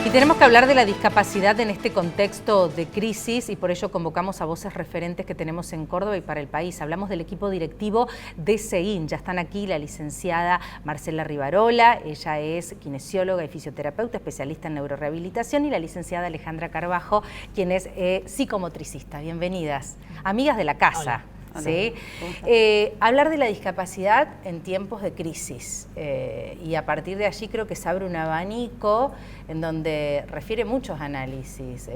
Y tenemos que hablar de la discapacidad en este contexto de crisis y por ello convocamos a voces referentes que tenemos en Córdoba y para el país. Hablamos del equipo directivo de SEIN. Ya están aquí la licenciada Marcela Rivarola, ella es kinesióloga y fisioterapeuta, especialista en neurorehabilitación, y la licenciada Alejandra Carbajo, quien es psicomotricista. Bienvenidas, amigas de la casa. Hola. ¿Sí? Hablar de la discapacidad en tiempos de crisis y a partir de allí creo que se abre un abanico en donde refiere muchos análisis.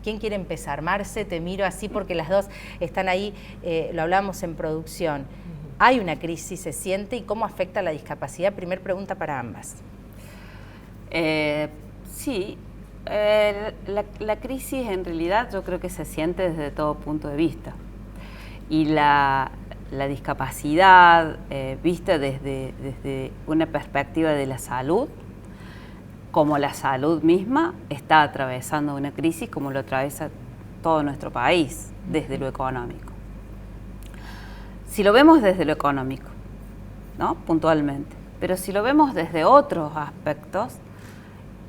¿Quién quiere empezar? Marce, te miro así porque las dos están ahí, lo hablamos en producción. ¿Hay una crisis, se siente, y cómo afecta la discapacidad? Primer pregunta para ambas. Sí, la crisis en realidad yo creo que se siente desde todo punto de vista. Y la discapacidad vista desde una perspectiva de la salud, como la salud misma está atravesando una crisis como lo atraviesa todo nuestro país, desde lo económico. Si lo vemos desde lo económico, ¿no? Puntualmente, pero si lo vemos desde otros aspectos,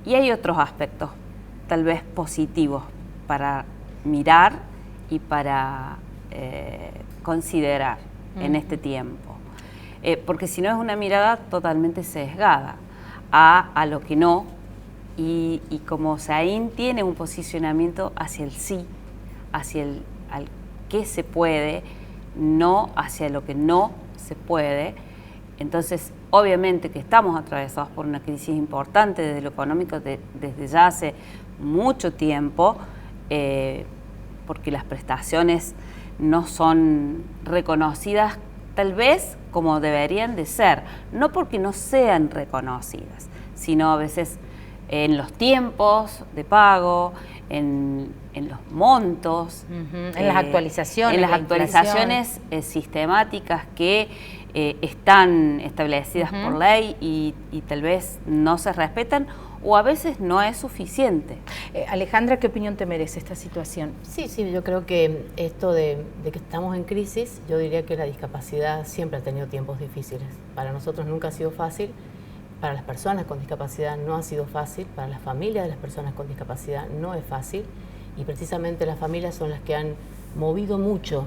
y hay otros aspectos tal vez positivos para mirar y para considerar en este tiempo, porque si no es una mirada totalmente sesgada a lo que no, y como SEIN tiene un posicionamiento hacia el sí, hacia al que se puede, no hacia lo que no se puede. Entonces obviamente que estamos atravesados por una crisis importante desde lo económico desde ya hace mucho tiempo, porque las prestaciones no son reconocidas tal vez como deberían de ser, no porque no sean reconocidas, sino a veces en los tiempos de pago, en los montos, en las actualizaciones. En las actualizaciones sistemáticas que están establecidas por ley y tal vez no se respetan, o a veces no es suficiente. Alejandra, ¿qué opinión te merece esta situación? Sí, yo creo que esto de que estamos en crisis, yo diría que la discapacidad siempre ha tenido tiempos difíciles. Para nosotros nunca ha sido fácil, para las personas con discapacidad no ha sido fácil, para las familias de las personas con discapacidad no es fácil, y precisamente las familias son las que han movido mucho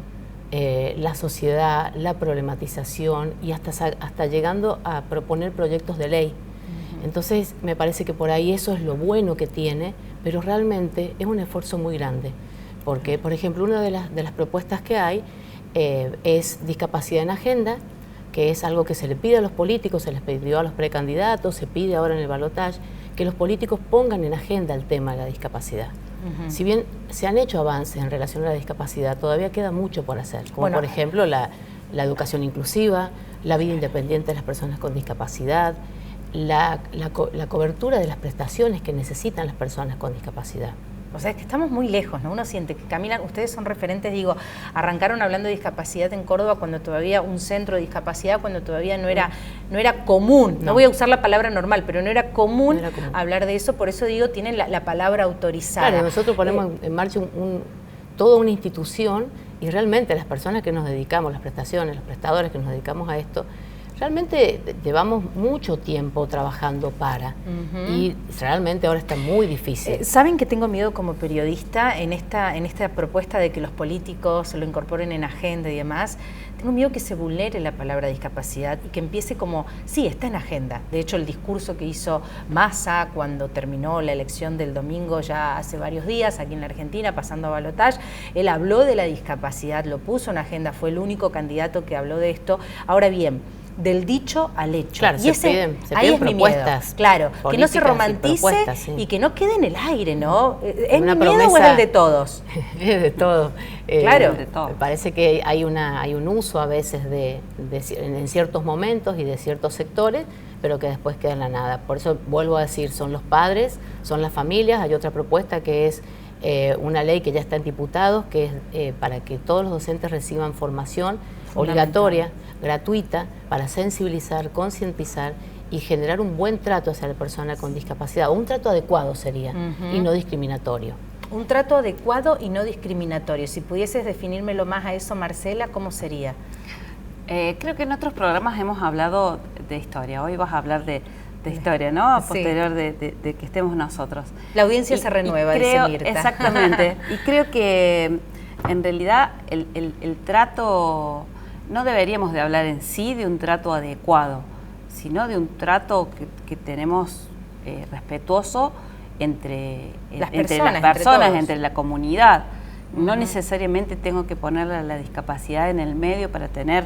la sociedad, la problematización y hasta llegando a proponer proyectos de ley. Entonces me parece que por ahí eso es lo bueno que tiene, pero realmente es un esfuerzo muy grande, porque por ejemplo una de las propuestas que hay es discapacidad en agenda, que es algo que se le pide a los políticos, se les pidió a los precandidatos, se pide ahora en el balotaje, que los políticos pongan en agenda el tema de la discapacidad. Si bien se han hecho avances en relación a la discapacidad, todavía queda mucho por hacer, como por ejemplo la educación inclusiva, la vida independiente de las personas con discapacidad, la cobertura de las prestaciones que necesitan las personas con discapacidad. O sea, es que estamos muy lejos, ¿no? Uno siente que caminan, ustedes son referentes, digo, arrancaron hablando de discapacidad en Córdoba cuando todavía un centro de discapacidad, cuando todavía no era común, no voy a usar la palabra normal, pero no era común hablar de eso, por eso digo, tienen la palabra autorizada. Claro, nosotros ponemos en marcha toda una institución, y realmente las personas que nos dedicamos, las prestaciones, los prestadores que nos dedicamos a esto, realmente llevamos mucho tiempo trabajando y realmente ahora está muy difícil. ¿Saben que tengo miedo como periodista en esta propuesta de que los políticos lo incorporen en agenda y demás? Tengo miedo que se vulnere la palabra discapacidad y que empiece como, sí, está en agenda. De hecho, el discurso que hizo Massa cuando terminó la elección del domingo ya hace varios días aquí en la Argentina, pasando a balotaje, él habló de la discapacidad, lo puso en agenda, fue el único candidato que habló de esto. Ahora bien, del dicho al hecho. Claro, y se piden propuestas. Claro, que no se romantice y que no quede en el aire, ¿no? ¿Es mi miedo o es el de todos? Es de todo. Claro. De todo. Me parece que hay un uso a veces en ciertos momentos y de ciertos sectores, pero que después queda en la nada. Por eso vuelvo a decir, son los padres, son las familias. Hay otra propuesta que es una ley que ya está en diputados, que es para que todos los docentes reciban formación obligatoria, gratuita, para sensibilizar, concientizar y generar un buen trato hacia la persona con discapacidad, un trato adecuado sería, y no discriminatorio. Un trato adecuado y no discriminatorio. Si pudieses definírmelo más a eso, Marcela, ¿cómo sería? Creo que en otros programas hemos hablado de historia. Hoy vas a hablar de historia, ¿no? Sí. Posterior de que estemos nosotros. La audiencia se renueva, creo, dice Mirta. Exactamente. Y creo que en realidad el trato, no deberíamos de hablar en sí de un trato adecuado, sino de un trato que tenemos respetuoso entre las personas, entre la comunidad. No necesariamente tengo que ponerle la discapacidad en el medio para tener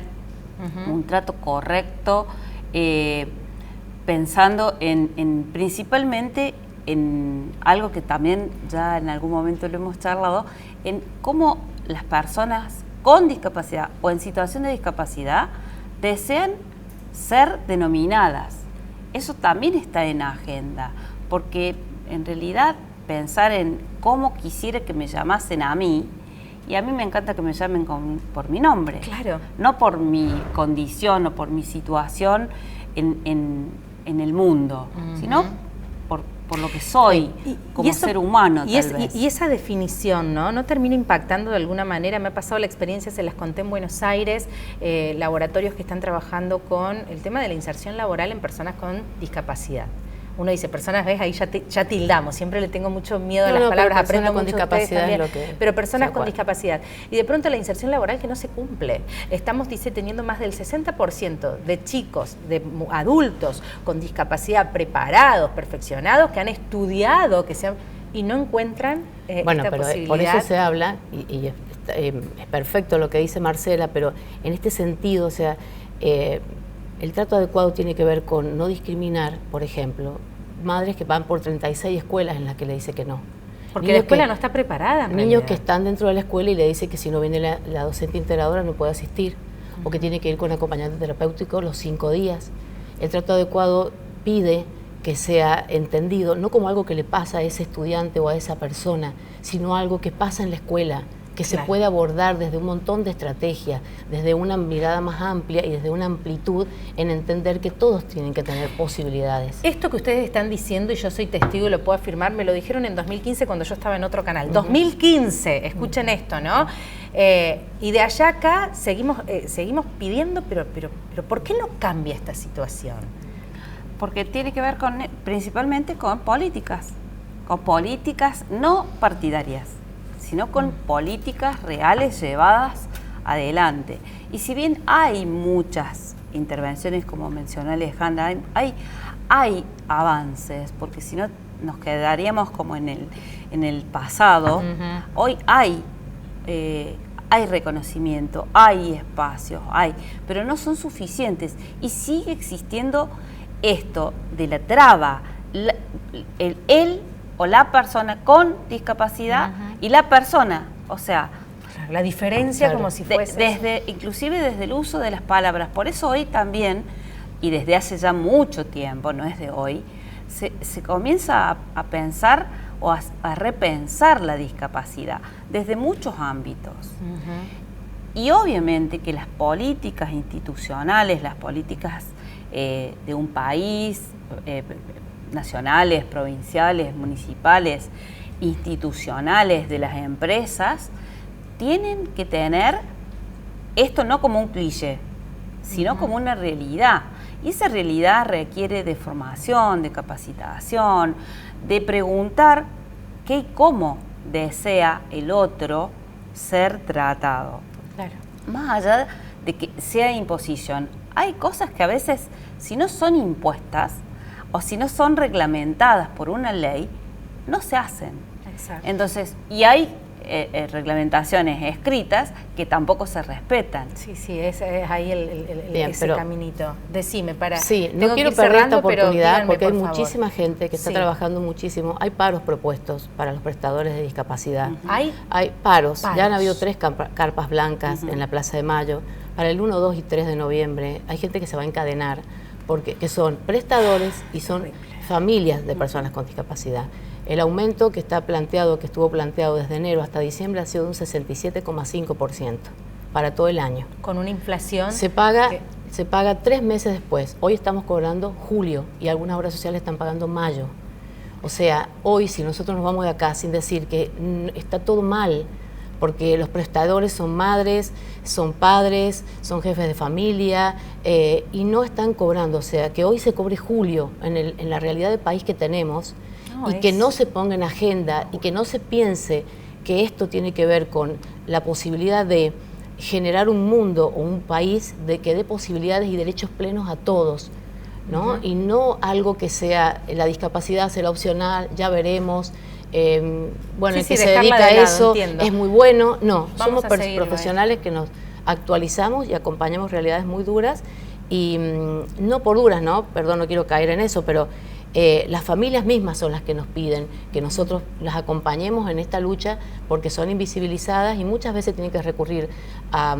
un trato correcto, pensando principalmente en algo que también ya en algún momento lo hemos charlado, en cómo las personas con discapacidad o en situación de discapacidad desean ser denominadas. Eso también está en agenda, porque en realidad pensar en cómo quisiera que me llamasen a mí, y a mí me encanta que me llamen por mi nombre, claro, no por mi condición o por mi situación en el mundo, sino por lo que soy como ser humano, tal vez. Y esa definición, ¿no termina impactando de alguna manera? Me ha pasado la experiencia, se las conté en Buenos Aires, laboratorios que están trabajando con el tema de la inserción laboral en personas con discapacidad. Uno dice, personas, ves, ahí ya tildamos, siempre le tengo mucho miedo a las palabras, aprendo mucho de ustedes también, pero personas con discapacidad. Y de pronto la inserción laboral que no se cumple. Estamos teniendo más del 60% de chicos, de adultos con discapacidad preparados, perfeccionados, que han estudiado, y no encuentran esta posibilidad. Por eso se habla, y es perfecto lo que dice Marcela, pero en este sentido, o sea, el trato adecuado tiene que ver con no discriminar, por ejemplo, madres que van por 36 escuelas en las que le dice que no. Porque la escuela no está preparada. Niños que están dentro de la escuela y le dice que si no viene la docente integradora no puede asistir, o que tiene que ir con acompañante terapéutico los 5 días. El trato adecuado pide que sea entendido, no como algo que le pasa a ese estudiante o a esa persona, sino algo que pasa en la escuela, que se puede abordar desde un montón de estrategias, desde una mirada más amplia y desde una amplitud en entender que todos tienen que tener posibilidades. Esto que ustedes están diciendo, y yo soy testigo y lo puedo afirmar, me lo dijeron en 2015 cuando yo estaba en otro canal. 2015, escuchen esto, ¿no? Y de allá acá seguimos pidiendo, pero ¿por qué no cambia esta situación? Porque tiene que ver principalmente con políticas no partidarias, sino con políticas reales llevadas adelante. Y si bien hay muchas intervenciones, como mencionó Alejandra, hay avances, porque si no nos quedaríamos como en el pasado. Hoy hay reconocimiento, hay espacios, pero no son suficientes, y sigue existiendo esto de la traba, el o la persona con discapacidad y la persona, o sea, la diferencia, como si fuese inclusive desde el uso de las palabras. Por eso hoy también, y desde hace ya mucho tiempo, no es de hoy, se comienza a pensar o a repensar la discapacidad desde muchos ámbitos. Y obviamente que las políticas institucionales, las políticas de un país, nacionales, provinciales, municipales, institucionales, de las empresas, tienen que tener esto no como un cliché, sino como una realidad. Y esa realidad requiere de formación, de capacitación, de preguntar qué y cómo desea el otro ser tratado. Claro. Más allá de que sea imposición, hay cosas que a veces, si no son impuestas, o si no son reglamentadas por una ley, no se hacen. Exacto. Entonces, y hay reglamentaciones escritas que tampoco se respetan. Sí, ese es ahí ese caminito. Decime, Sí, no quiero perder esta oportunidad porque hay muchísima gente que está trabajando muchísimo. Hay paros propuestos para los prestadores de discapacidad. Hay paros. Ya han habido 3 carpas blancas en la Plaza de Mayo. Para el 1, 2 y 3 de noviembre hay gente que se va a encadenar, que son prestadores y son familias de personas con discapacidad. El aumento que estuvo planteado desde enero hasta diciembre ha sido de un 67,5% para todo el año. Con una inflación... Se paga 3 meses después. Hoy estamos cobrando julio y algunas obras sociales están pagando mayo. O sea, hoy si nosotros nos vamos de acá sin decir que está todo mal, porque los prestadores son madres, son padres, son jefes de familia y no están cobrando. O sea, que hoy se cobre julio en la realidad del país que tenemos que no se ponga en agenda y que no se piense que esto tiene que ver con la posibilidad de generar un mundo o un país que dé posibilidades y derechos plenos a todos, ¿no? Y no algo que sea, la discapacidad será opcional, ya veremos. Bueno, el que se dedica a eso es muy bueno. No, somos profesionales que nos actualizamos y acompañamos realidades muy duras y no por duras, ¿no? Perdón, no quiero caer en eso, pero las familias mismas son las que nos piden que nosotros las acompañemos en esta lucha porque son invisibilizadas y muchas veces tienen que recurrir a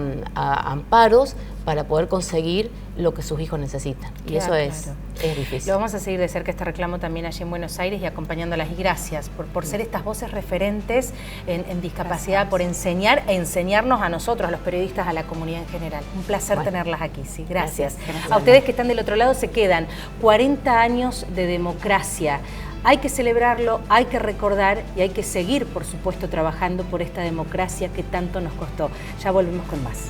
amparos para poder conseguir lo que sus hijos necesitan. Y eso es difícil. Lo vamos a seguir de cerca este reclamo también allí en Buenos Aires y acompañándolas. Y gracias por ser estas voces referentes en discapacidad, por enseñar e enseñarnos a nosotros, a los periodistas, a la comunidad en general. Un placer tenerlas aquí, sí. Gracias. A ustedes que están del otro lado se quedan 40 años de democracia. Hay que celebrarlo, hay que recordar y hay que seguir, por supuesto, trabajando por esta democracia que tanto nos costó. Ya volvemos con más.